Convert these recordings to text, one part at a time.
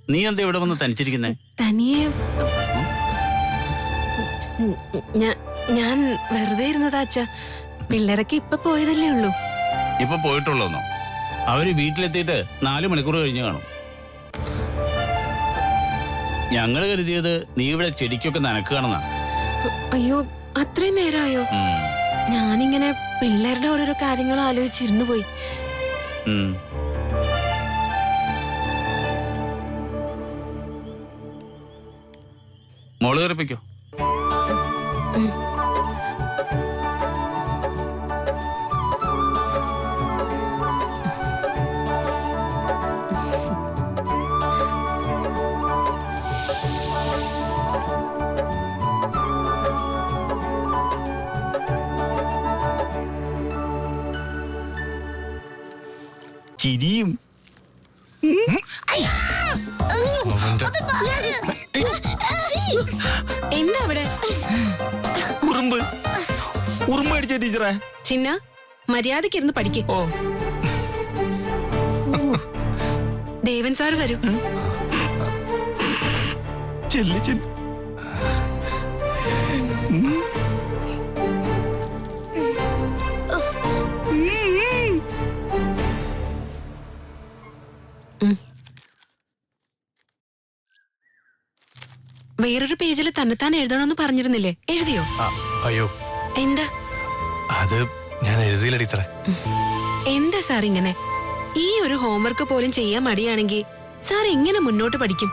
നീ എന്താ ഇവിടെ വന്ന് തനിച്ചിരിക്കുന്നേ? തനിയെ ഞാൻ വെറുതെ ഇരുന്നതാ അച്ഛാ. പിള്ളേരൊക്കെ ഇപ്പൊ പോയതല്ലേ ഉള്ളൂ. ഇപ്പൊ പോയിട്ടുള്ളൂന്നോ? അവര് വീട്ടിലെത്തിയിട്ട് 4 മണിക്കൂർ കഴിഞ്ഞു കാണും. ഞങ്ങൾ കരുതിയത് നീ ഇവിടെ ചെടിക്കൊക്കെ നനക്കുകയാണെന്നാ. അയ്യോ, അത്രയും നേരമായോ? ഞാനിങ്ങനെ പിള്ളേരുടെ ഓരോരോ കാര്യങ്ങളും ആലോചിച്ചിരുന്നു പോയി. മോള് കയറിപ്പിക്കോ. ചിരിയും എന്താ അവിടെ? ഉറുമ്പ് അടിച്ച ടീച്ചറെ. ചിന്ന, മര്യാദക്കിരുന്ന് പഠിക്കും. ദേവൻ സാർ വരും. ചെല്ലിച്ചൻ വേറൊരു പേജിൽ തന്നെത്താൻ എഴുതണമെന്ന് പറഞ്ഞിരുന്നില്ലേ? എഴുതിയോ? അയ്യോ, എന്താ അത് ഞാൻ എഴുതിയില്ല ടീച്ചറെ. എന്താ സാർ ഇങ്ങനെ? ഈ ഒരു ഹോംവർക്ക് പോലും ചെയ്യാൻ മടിയാണെങ്കിൽ സാർ എങ്ങനെ മുന്നോട്ട് പഠിക്കും?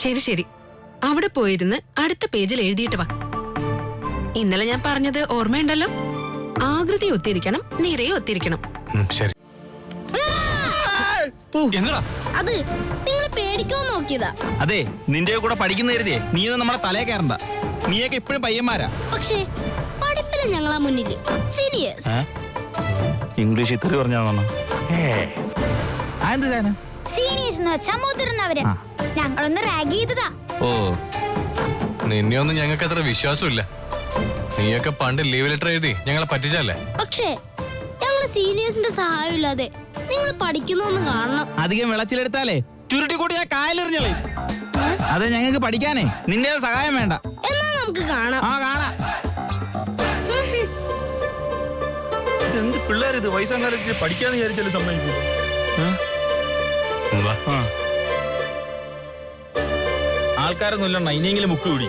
ശരി ശരി, അവിടെ പോയിരുന്ന് അടുത്ത പേജിൽ എഴുതിയിട്ട് വാ. ഇന്നലെ ഞാൻ പറഞ്ഞത് ഓർമ്മയുണ്ടല്ലോ? ആകൃതി ഒത്തിരിക്കണം, നിറയെ ഒത്തിരിക്കണം. ശരി. അത് നിങ്ങൾ പേടിക്കോ നോക്കിയതാ. അതെ, നിന്റെ കൂടെ പഠിക്കുന്ന കരുതിയേ നീയൊന്നും നമ്മുടെ തലയെ കയറണ്ട. നീയൊക്കെ ഇപ്പോഴും പയ്യന്മാരാ. പക്ഷേ പഠിപ്പില്ല ഞങ്ങളാ മുന്നില് സീനിയേഴ്സ്. ഇംഗ്ലീഷ് ഇത്തിരി പറഞ്ഞാണോ? സീനിയേഴ്സ് എന്ന് വെച്ചാ മുതിർന്നവര്. ഞങ്ങളൊന്ന് റാഗ് ചെയ്തതാ. ഓ, നിന്നെയൊന്നും ഞങ്ങൾക്ക് അത്ര വിശ്വാസമില്ല. നീയൊക്കെ പണ്ട് ലീവ് ലെറ്റർ എഴുതി ഞങ്ങളെ പറ്റിച്ചല്ലേ. പക്ഷേ ഞങ്ങള് സീനിയേഴ്സിന്റെ സഹായം ഇല്ലാതെ നിങ്ങൾ പഠിക്കുന്നൊന്ന് കാണണം. അധികം വിളച്ചിലെടുത്താലേ ചുരുട്ടിക്കൂട്ടി ആ കായലെറിഞ്ഞളെ. അതെ, ഞങ്ങൾക്ക് പഠിക്കാനേ നിന്റെ സഹായം വേണ്ട. എന്നാ നമുക്ക് കാണാം. ആ, കാണാം. ഇതെന്ത് പിള്ളേരിത്? വയസ്സാം കാലത്ത് പഠിക്കാന്ന് വിചാരിച്ചാലും സമ്മതിക്കും. ആൾക്കാരൊന്നും ഇല്ലണ്ട, ഇനിയെങ്കിലും മുക്ക് പിടി.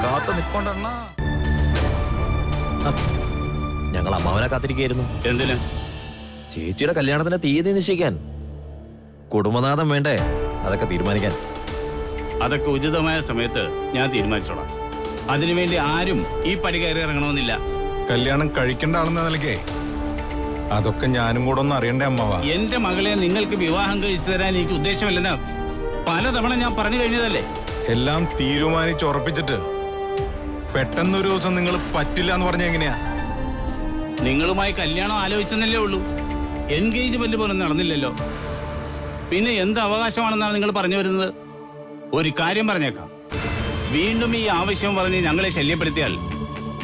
കാത്തു നിൽക്കൊണ്ടെണ്ണ. ഞങ്ങൾ അമ്മാവനെ കാത്തിരിക്കുകയായിരുന്നു. എന്തിന്? ചേച്ചിയുടെ കല്യാണത്തിന്റെ തീയതി നിശ്ചയിക്കാൻ. കുടുംബനാഥം വേണ്ടേ അതൊക്കെ തീരുമാനിക്കാൻ? അതൊക്കെ ഉചിതമായ സമയത്ത് ഞാൻ തീരുമാനിച്ചോളാം. അതിനുവേണ്ടി ആരും ഈ പടി കയറി ഇറങ്ങണമെന്നില്ല. കല്യാണം കഴിക്കേണ്ട ആണെന്ന നിലയ്ക്കേ അതൊക്കെ ഞാനും കൂടെ ഒന്ന് അറിയണ്ടേ അമ്മാവ? എന്റെ മകളെ നിങ്ങൾക്ക് വിവാഹം കഴിച്ചു തരാൻ എനിക്ക് ഉദ്ദേശമില്ലെന്ന് പലതവണ ഞാൻ പറഞ്ഞു കഴിഞ്ഞതല്ലേ. എല്ലാം തീരുമാനിച്ചുറപ്പിച്ചിട്ട് പെട്ടെന്നൊരു ദിവസം നിങ്ങൾ പറ്റില്ല എന്ന് പറഞ്ഞ എങ്ങനെയാ? നിങ്ങളുമായി കല്യാണം ആലോചിച്ചെന്നല്ലേ ഉള്ളൂ. എൻഗേജ്മെന്റ് പോലും നടന്നില്ലല്ലോ. പിന്നെ എന്ത് അവകാശമാണെന്നാണ് നിങ്ങൾ പറഞ്ഞു വരുന്നത്? ഒരു കാര്യം പറഞ്ഞേക്കാം, വീണ്ടും ഈ ആവശ്യം പറഞ്ഞ് ഞങ്ങളെ ശല്യപ്പെടുത്തിയാൽ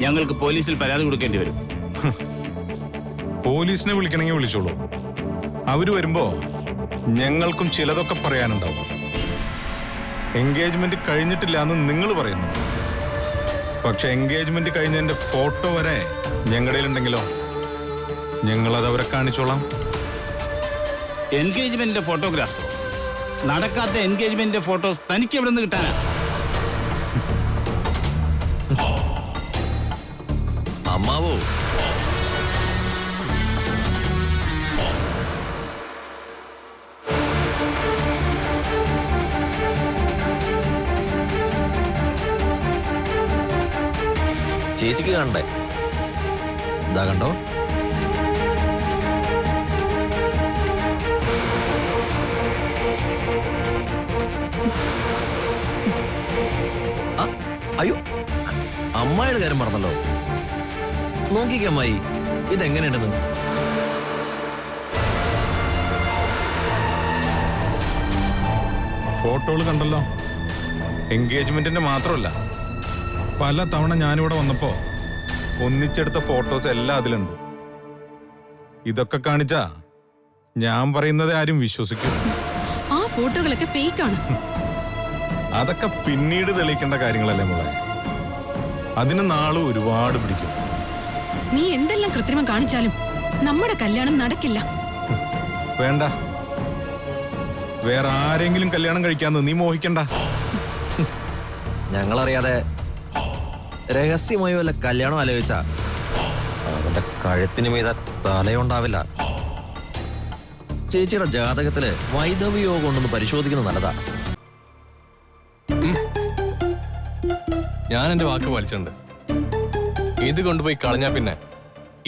ഞങ്ങൾക്ക് പോലീസിൽ പരാതി കൊടുക്കേണ്ടി വരും. പോലീസിനെ വിളിക്കണമെങ്കിൽ വിളിച്ചോളൂ. അവര് വരുമ്പോ ഞങ്ങൾക്കും ചിലതൊക്കെ പറയാനുണ്ടാവും. എൻഗേജ്മെന്റ് കഴിഞ്ഞിട്ടില്ല എന്ന് നിങ്ങൾ പറയുന്നു. പക്ഷെ എൻഗേജ്മെന്റ് കഴിഞ്ഞതിന്റെ ഫോട്ടോ വരെ ഞങ്ങളുടെ ഉണ്ടെങ്കിലോ ഞങ്ങളത് അവരെ കാണിച്ചോളാം. എൻഗേജ്മെന്റിന്റെ ഫോട്ടോഗ്രാഫ്സ്, നടക്കാത്ത എൻഗേജ്മെന്റിന്റെ ഫോട്ടോസ് തനിക്ക് എവിടെ നിന്ന് കിട്ടാനാ? അമ്മാവോ, ചേച്ചിക്ക് കാണണ്ടേ? ഇതാ കണ്ടോ. അയ്യോ, അമ്മായിയുടെ കാര്യം പറഞ്ഞല്ലോ. നോക്കിക്കേ അമ്മായി, ഇതെങ്ങനെയുണ്ടെന്ന്. ഫോട്ടോകൾ കണ്ടല്ലോ. എൻഗേജ്മെന്റിന്റെ മാത്രമല്ല, പല തവണ ഞാനിവിടെ വന്നപ്പോ ഒന്നിച്ചെടുത്ത ഫോട്ടോസ് എല്ലാം അതിലുണ്ട്. ഇതൊക്കെ കാണിച്ചാ ഞാൻ പറയുന്നത് ആരും വിശ്വസിക്കും. ആ ഫോട്ടോകളൊക്കെ ഫേക്കാണ്. അതൊക്കെ പിന്നീട് തെളിയിക്കേണ്ട കാര്യങ്ങളല്ലേ മോളെ. അതിന് നാളും ഒരുപാട് പിടിക്കും. നീ എന്തെല്ലാം കൃത്രിമം കാണിച്ചാലും നമ്മുടെ കല്യാണം നടക്കില്ല. വേണ്ട, വേറെ ആരെങ്കിലും കല്യാണം കഴിക്കാന്ന് നീ മോഹിക്കണ്ട. ഞങ്ങളറിയാതെ രഹസ്യമായി വല്ല കല്യാണം ആലോചിച്ച അവന്റെ കഴുത്തിന് മീത തലയുണ്ടാവില്ല. ചേച്ചിയുടെ ജാതകത്തില് വൈദവ്യ യോഗം ഉണ്ടെന്ന് പരിശോധിക്കുന്നത് നല്ലതാ. ഞാൻ എന്റെ വാക്ക് പാലിച്ചിട്ടുണ്ട്. ഇത് കൊണ്ടുപോയി കളഞ്ഞാ പിന്നെ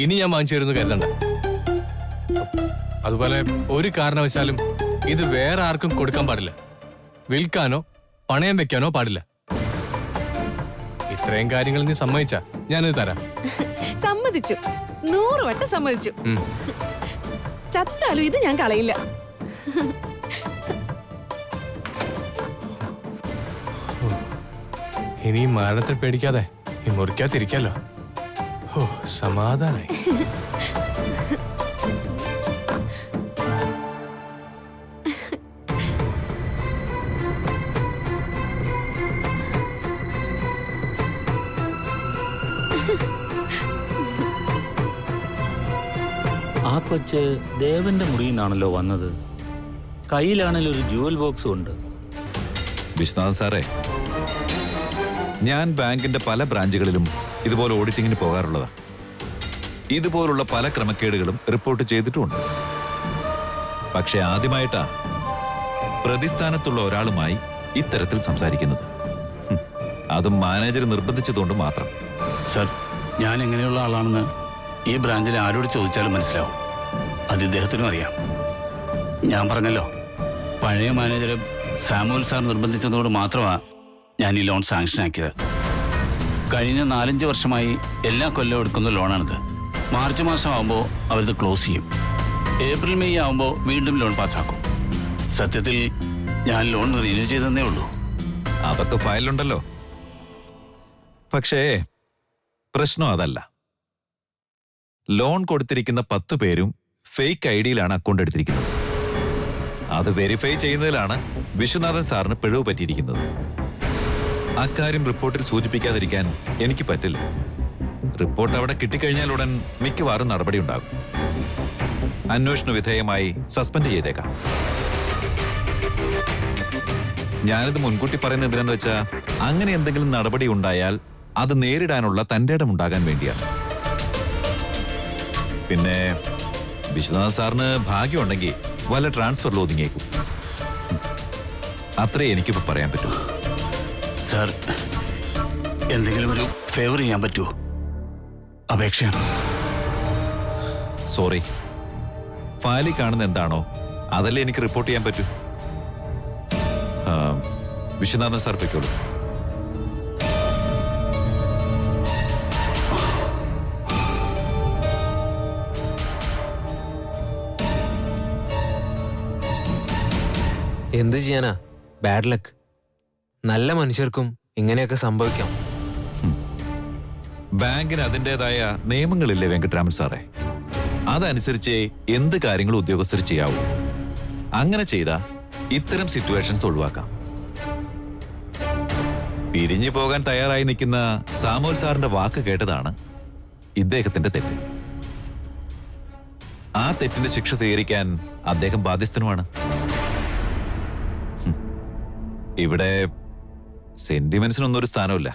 ഇനി ഞാൻ വാങ്ങിച്ചു തരുന്നു കരുതണ്ട. അതുപോലെ ഒരു കാരണവശാലും ഇത് വേറെ ആർക്കും കൊടുക്കാൻ പാടില്ല. വിൽക്കാനോ പണയം വെക്കാനോ പാടില്ല. ഇത്രയും കാര്യങ്ങൾ നീ സമ്മതിച്ചാ ഞാനിത് തരാം. സമ്മതിച്ചു, 100 വട്ടം സമ്മതിച്ചു. ചത്താലും ഇത് ഞാൻ കളയില്ല. ഇനി മരണത്തെ പേടിക്കാതെ ഈ മുറിക്കാതിരിക്കാലോ. ഓ, സമാധാനായി. ആ കൊച്ച് ദേവന്റെ മുറിയിൽ നിന്നാണല്ലോ വന്നത്. കയ്യിലാണെങ്കിൽ ഒരു ജുവൽ ബോക്സും ഉണ്ട്. വിശ്വനാഥൻ സാറേ, ഞാൻ ബാങ്കിന്റെ പല ബ്രാഞ്ചുകളിലും ഇതുപോലെ ഓഡിറ്റിങ്ങിന് പോകാറുള്ളതാ. ഇതുപോലുള്ള പല ക്രമക്കേടുകളും റിപ്പോർട്ട് ചെയ്തിട്ടുമുണ്ട്. പക്ഷെ ആദ്യമായിട്ടാ പ്രതിസ്ഥാനത്തുള്ള ഒരാളുമായി ഇത്തരത്തിൽ സംസാരിക്കുന്നത്. അതും മാനേജർ നിർബന്ധിച്ചതുകൊണ്ട് മാത്രം. സർ, ഞാൻ എങ്ങനെയുള്ള ആളാണെന്ന് ഈ ബ്രാഞ്ചിൽ ആരോട് ചോദിച്ചാലും മനസ്സിലാവും. അത് ഇദ്ദേഹത്തിനും അറിയാം. ഞാൻ പറഞ്ഞല്ലോ, പഴയ മാനേജർ സാമുവൽ സാർ നിർബന്ധിച്ചതോട് മാത്രമാണ് ഞാൻ ഈ ലോൺ സാങ്ഷനാക്കിയത്. കഴിഞ്ഞ 4-5 വർഷമായി എല്ലാ കൊല്ലവും എടുക്കുന്ന ലോണാണിത്. മാർച്ച് മാസം ആകുമ്പോൾ അവരിത് ക്ലോസ് ചെയ്യും. ഏപ്രിൽ മെയ് ആകുമ്പോൾ വീണ്ടും ലോൺ പാസ്സാക്കും. സത്യത്തിൽ ഞാൻ ലോൺ റിന്യൂ ചെയ്തതേ ഉള്ളൂ. അതൊക്കെ ഫയലുണ്ടല്ലോ. പക്ഷേ പ്രശ്നം അതല്ല. ലോൺ കൊടുത്തിരിക്കുന്ന 10 പേരും ഫേക്ക് ഐഡിയിലാണ് അക്കൗണ്ട് എടുത്തിരിക്കുന്നത്. അത് വെരിഫൈ ചെയ്യുന്നതിലാണ് വിശ്വനാഥൻ സാറിന് പിഴവ് പറ്റിയിരിക്കുന്നത്. അക്കാര്യം റിപ്പോർട്ടിൽ സൂചിപ്പിക്കാതിരിക്കാൻ എനിക്ക് പറ്റില്ല. റിപ്പോർട്ട് അവിടെ കിട്ടിക്കഴിഞ്ഞാൽ ഉടൻ മിക്കവാറും നടപടി ഉണ്ടാകും. അന്വേഷണ വിധേയമായി സസ്പെൻഡ് ചെയ്തേക്കാം. ഞാനിത് മുൻകൂട്ടി പറയുന്നത് എന്തിനാന്ന് വെച്ചാൽ, അങ്ങനെ എന്തെങ്കിലും നടപടി ഉണ്ടായാൽ അത് നേരിടാനുള്ള തന്റെ ഇടമുണ്ടാകാൻ വേണ്ടിയാണ്. പിന്നെ വിശ്വനാഥ് സാറിന് ഭാഗ്യമുണ്ടെങ്കിൽ വല്ല ട്രാൻസ്ഫർ ലോതിങ്ങേക്കും. അത്രേ എനിക്കിപ്പോൾ പറയാൻ പറ്റൂ. സാർ, എന്തെങ്കിലും ഒരു ഫേവർ ചെയ്യാൻ പറ്റുമോ? അപേക്ഷയാണ്. സോറി, ഫയലിൽ കാണുന്ന എന്താണോ അതല്ലേ എനിക്ക് റിപ്പോർട്ട് ചെയ്യാൻ പറ്റൂ. വിശ്വനാഥൻ സാർ പൊയ്ക്കോളൂ. എന്ത് ചെയ്യാനാ, ബാഡ് ലക്ക്. നല്ല മനുഷ്യർക്കും ഇങ്ങനെയൊക്കെ സംഭവിക്കാം. ബാങ്കിന് അതിൻ്റെതായ നിയമങ്ങളില്ലേ വെങ്കട്ടരാമൻ സാറേ? അതനുസരിച്ച് എന്ത് കാര്യങ്ങളും ഉദ്യോഗസ്ഥർ ചെയ്യാവൂ. അങ്ങനെ ചെയ്താ ഇത്തരം സിറ്റുവേഷൻസ് ഒഴിവാക്കാം. പിരിഞ്ഞു പോകാൻ തയ്യാറായി നിൽക്കുന്ന സാമുവൽ സാറിന്റെ വാക്ക് കേട്ടതാണ് ഇദ്ദേഹത്തിന്റെ തെറ്റ്. ആ തെറ്റിന്റെ ശിക്ഷ സ്വീകരിക്കാൻ അദ്ദേഹം ബാധ്യസ്ഥനുമാണ്. ഇവിടെ സെന്റിമെന്റ്സിനൊന്നും ഒരു സ്ഥാനമില്ല.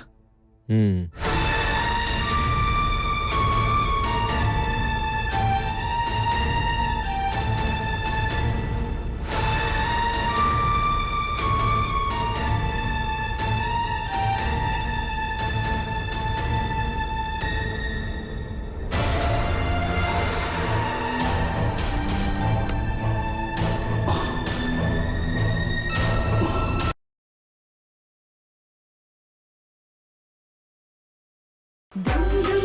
Dum dum